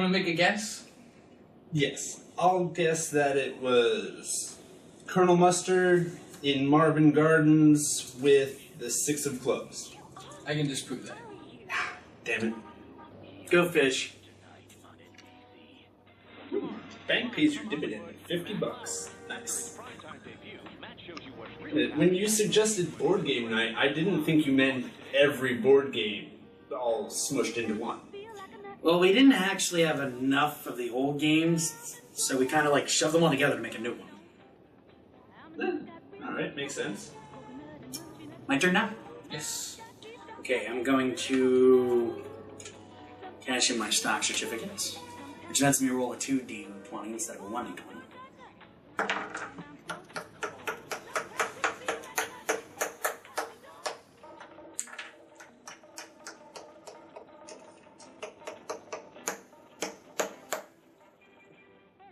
Want to make a guess? Yes. I'll guess that it was Colonel Mustard in Marvin Gardens with the 6 of clubs. I can disprove that. Damn it. Go fish. Bank pays your dividend, $50. Nice. When you suggested board game night, I didn't think you meant every board game all smushed into one. Well, we didn't actually have enough of the old games, so we kind of like shoved them all together to make a new one. Alright, makes sense. My turn now? Yes. Okay, I'm going to cash in my stock certificates, which lets me roll a 2d20 instead of a 1d20.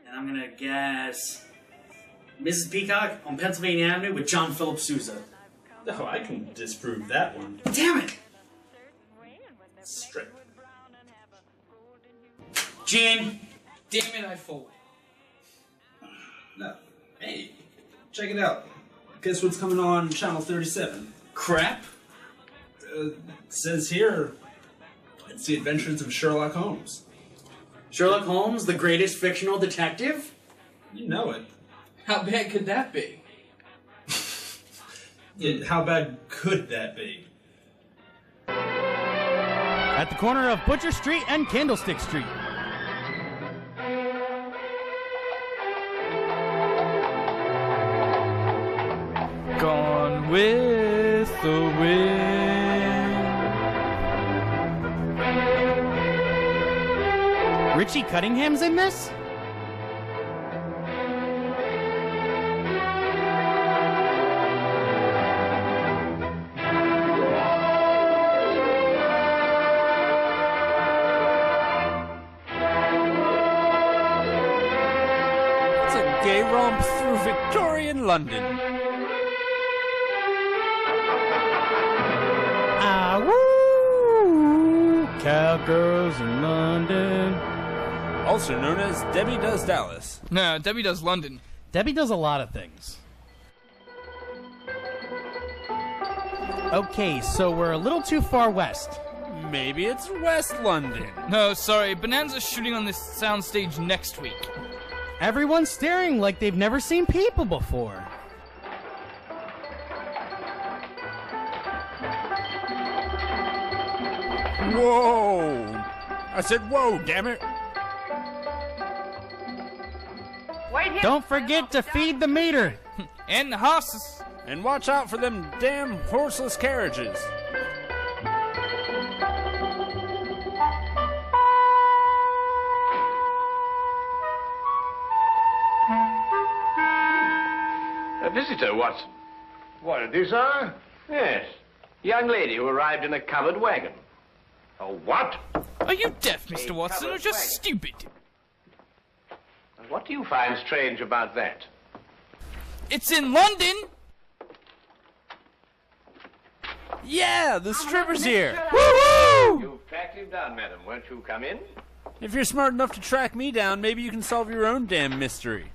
And I'm gonna guess Mrs. Peacock on Pennsylvania Avenue with John Philip Sousa. Oh, I can disprove that one. Damn it! Strip. Gene! Damn it, I fold. No. Hey, check it out. Guess what's coming on Channel 37? Crap? It says here, it's the Adventures of Sherlock Holmes. Sherlock Holmes, the greatest fictional detective? You know it. How bad could that be? Yeah, how bad could that be? At the corner of Butcher Street and Candlestick Street. Gone with the wind. Richie Cunningham's in this? It's a gay romp through Victorian London. Ah, woo! Cowgirls in London. Also known as Debbie Does Dallas. No, Debbie Does London. Debbie does a lot of things. Okay, so we're a little too far west. Maybe it's West London. No, sorry. Bonanza's shooting on this soundstage next week. Everyone's staring like they've never seen people before. Whoa! I said whoa, damn it! Don't forget to feed the meter. And the horses. And watch out for them damn horseless carriages. A visitor, Watson. What, it is, sir? Yes. Young lady who arrived in a covered wagon. A what? Are you deaf, Mr. Watson, or just stupid? And what do you find strange about that? It's in London! Yeah, the stripper's here. Woo-hoo! You tracked him down, madam. Won't you come in? If you're smart enough to track me down, maybe you can solve your own damn mystery.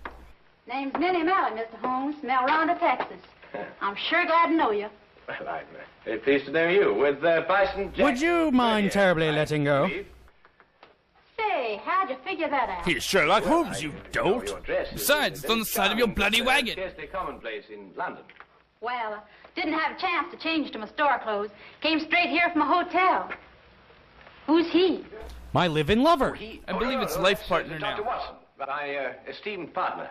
Name's Minnie Mallett, Mr. Holmes, from El Rondo, Texas. I'm sure glad to know you. Well, I'm very pleased to know you. With Bison Jack. Would you mind terribly letting go? Say, how'd you figure that out? Here's Sherlock Holmes, you dolt. Your dress is Besides, it's on the side of your bloody wagon. Scarcely commonplace in London. Well, didn't have a chance to change to my store clothes. Came straight here from a hotel. Who's he? My live-in lover. I believe it's life partner Dr. now. Watson, my esteemed partner.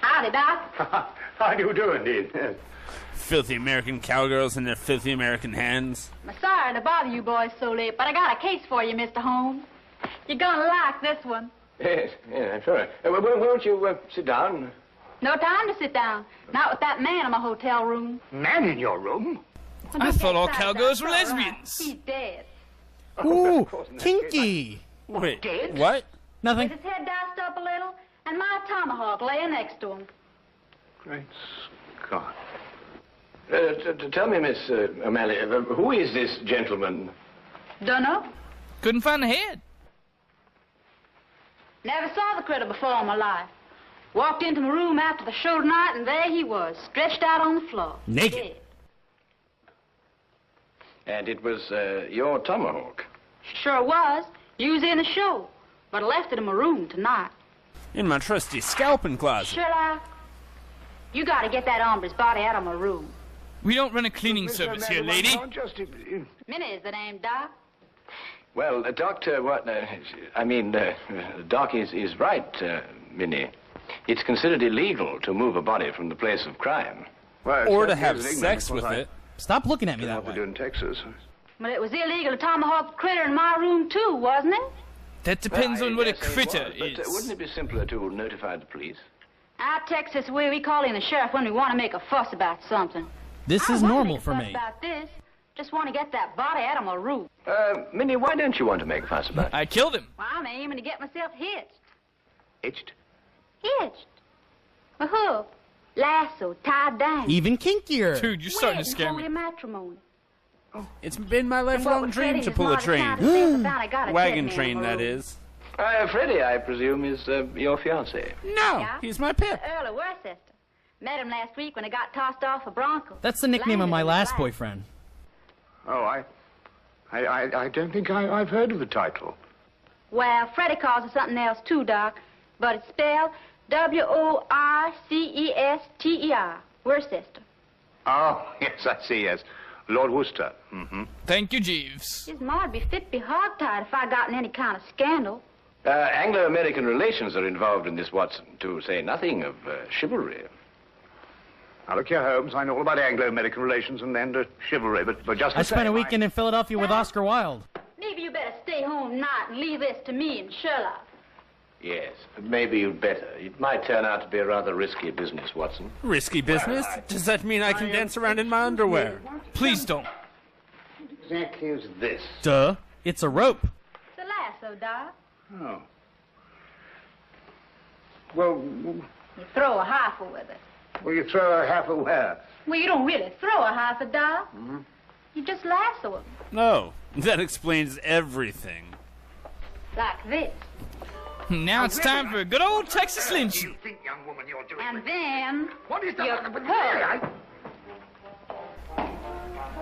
Howdy, Doc. How do you do, indeed? Yes. Filthy American cowgirls in their filthy American hands. I'm sorry to bother you boys so late, but I got a case for you, Mr. Holmes. You're gonna like this one. Yes, I'm sure. Won't you sit down? No time to sit down. Not with that man in my hotel room. Man in your room? I thought all cowgirls were lesbians. He's dead. Ooh, kinky. Wait, Dead? what? Nothing. With his head diced up a little, and my tomahawk laying next to him. Great Scott. Tell me, Miss O'Malley, who is this gentleman? Dunno. Couldn't find the head. Never saw the critter before in my life. Walked into my room after the show tonight, and there he was, stretched out on the floor. Naked. Dead. And it was your tomahawk. Sure was. Used in the show. But I left it in my room tonight. In my trusty scalping closet. Sherlock, you gotta get that hombre's body out of my room. We don't run a cleaning service here, lady. Minnie is the name, Doc. Well, Doctor, Doc is right, Minnie. It's considered illegal to move a body from the place of crime. Well, Or to have sex with it. Stop looking at me that What we way. do in Texas. But it was illegal to tomahawk the critter in my room, too, wasn't it? That depends on what a critter But is. wouldn't it be simpler to notify the police? Out Texas way, we call in the sheriff when we want to make a fuss about something. This I is don't wanna normal make a for fuss me. About this. Just want to get that body out of my room. Minnie, why don't you want to make a fuss about it? I killed him. Well, I'm aiming to get myself hitched. Hitched? Hitched. A hook. Lasso, tied down. Even kinkier. Dude, you're starting to Wed in scare holy me. matrimony. It's been my And what lifelong with dream Freddie to and pull a his mother trying train. to say about I got a Wagon dead man train, in my that room. is. Freddie, I presume, is your fiancé. No, Yeah? he's my pip. The Earl of Worcester. Met him last week when I got tossed off a Bronco. That's the nickname of Landed my in the last lap. boyfriend. Oh, I don't think I've heard of the title. Well, Freddie calls it something else too, Doc. But it's spelled W-O-R-C-E-S-T-E-R. Worcester. Oh, yes, I see, yes. Lord Worcester. Mm-hmm. Thank you, Jeeves. His ma'd be fit to be hogtied if I got in any kind of scandal. Anglo-American relations are involved in this, Watson, to say nothing of chivalry. Now, look here, Holmes, I know all about Anglo-American relations and chivalry, but just the I spent same, a weekend in Philadelphia with Oscar Wilde. Maybe you better stay home tonight and leave this to me and Sherlock. Yes, maybe you'd better. It might turn out to be a rather risky business, Watson. Risky business? Does that mean I can dance around in my underwear? Please don't. Exactly as this. Duh. It's a rope. It's a lasso, Doc. Oh. Well, You throw a half with it. will you throw a half of where? Well, you don't really throw a half, Doc. You just lasso it. No, that explains everything. Like this. Now it's time for a good old Texas lynch. You think, young woman, you're doing And then What is you that? pull.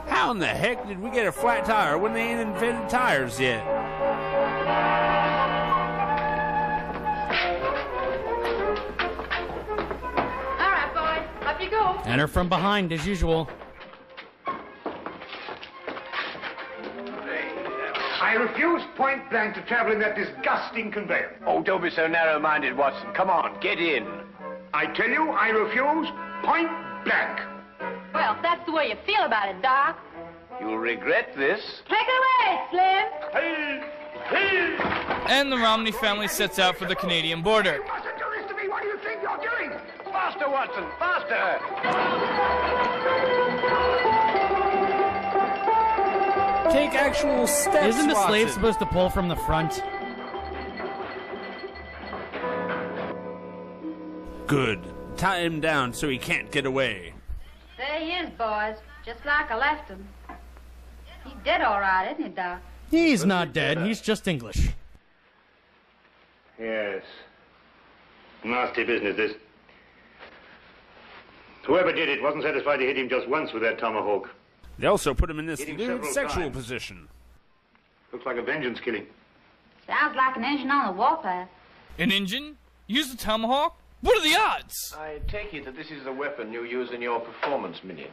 How in the heck did we get a flat tire when they ain't invented tires yet? All right, boys. Up you go. Enter from behind, as usual. I refuse point blank to travel in that disgusting conveyance. Oh, don't be so narrow-minded, Watson. Come on, get in. I tell you, I refuse point blank. Well, if that's the way you feel about it, Doc. You'll regret this. Take it away, Slim. And the Romney family sets out for the Canadian border. You mustn't do this to me. What do you think you're doing? Faster, Watson, faster! Take actual steps, Isn't the slave Watson. supposed to pull from the front? Good. Tie him down so he can't get away. There he is, boys. Just like I left him. He's dead all right, isn't he, Doc? He's not dead. He's just English. Yes. Nasty business, this. Whoever did it wasn't satisfied to hit him just once with that tomahawk. They also put him in this Hit him lewd several sexual times. position. Looks like a vengeance killing. Sounds like an engine on the warpath. An engine? Use the tomahawk? What are the odds? I take it that this is the weapon you use in your performance, Minnie.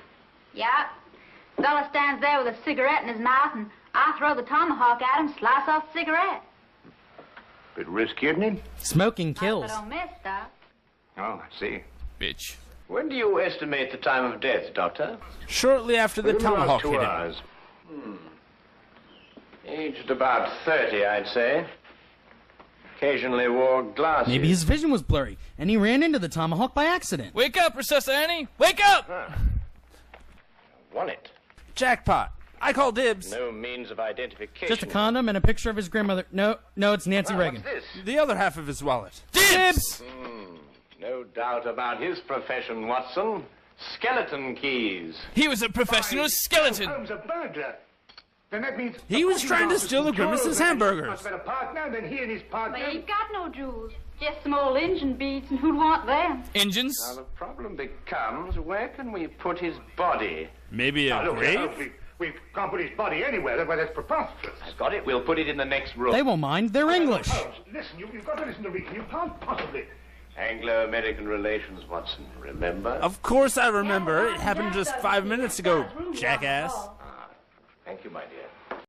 Yeah. Fella stands there with a cigarette in his mouth, and I throw the tomahawk at him, slice off the cigarette. Bit risky, isn't it? Smoking I kills. don't miss, Doc. Oh, I see. Bitch. When do you estimate the time of death, Doctor? Shortly after the Within about tomahawk 2 hit him. hours. Aged about 30, I'd say. Occasionally wore glasses. Maybe his vision was blurry, and he ran into the tomahawk by accident. Wake up, Princess Annie! Wake up! Won it. Jackpot. I call dibs. No means of identification. Just a condom and a picture of his grandmother. No, it's Nancy Reagan. What's this? The other half of his wallet. Dibs! No doubt about his profession, Watson. Skeleton keys. He was a professional skeleton. Holmes, a burglar. Then that means... He was trying to steal the Grimace's hamburgers. Must have been a partner, and then he and his partner... Well, you've got no jewels. Just some old engine beads, and who'd want them? Engines? Now, the problem becomes, where can we put his body? Maybe a Look, grave? we can't put his body anywhere. Well, that's preposterous. I've got it. We'll put it in the next room. They won't mind. They're English. Holmes, listen, you've got to listen to reason. You can't possibly... Anglo-American relations, Watson. Remember? Of course I remember. It happened just 5 minutes ago, jackass. Thank you, my dear.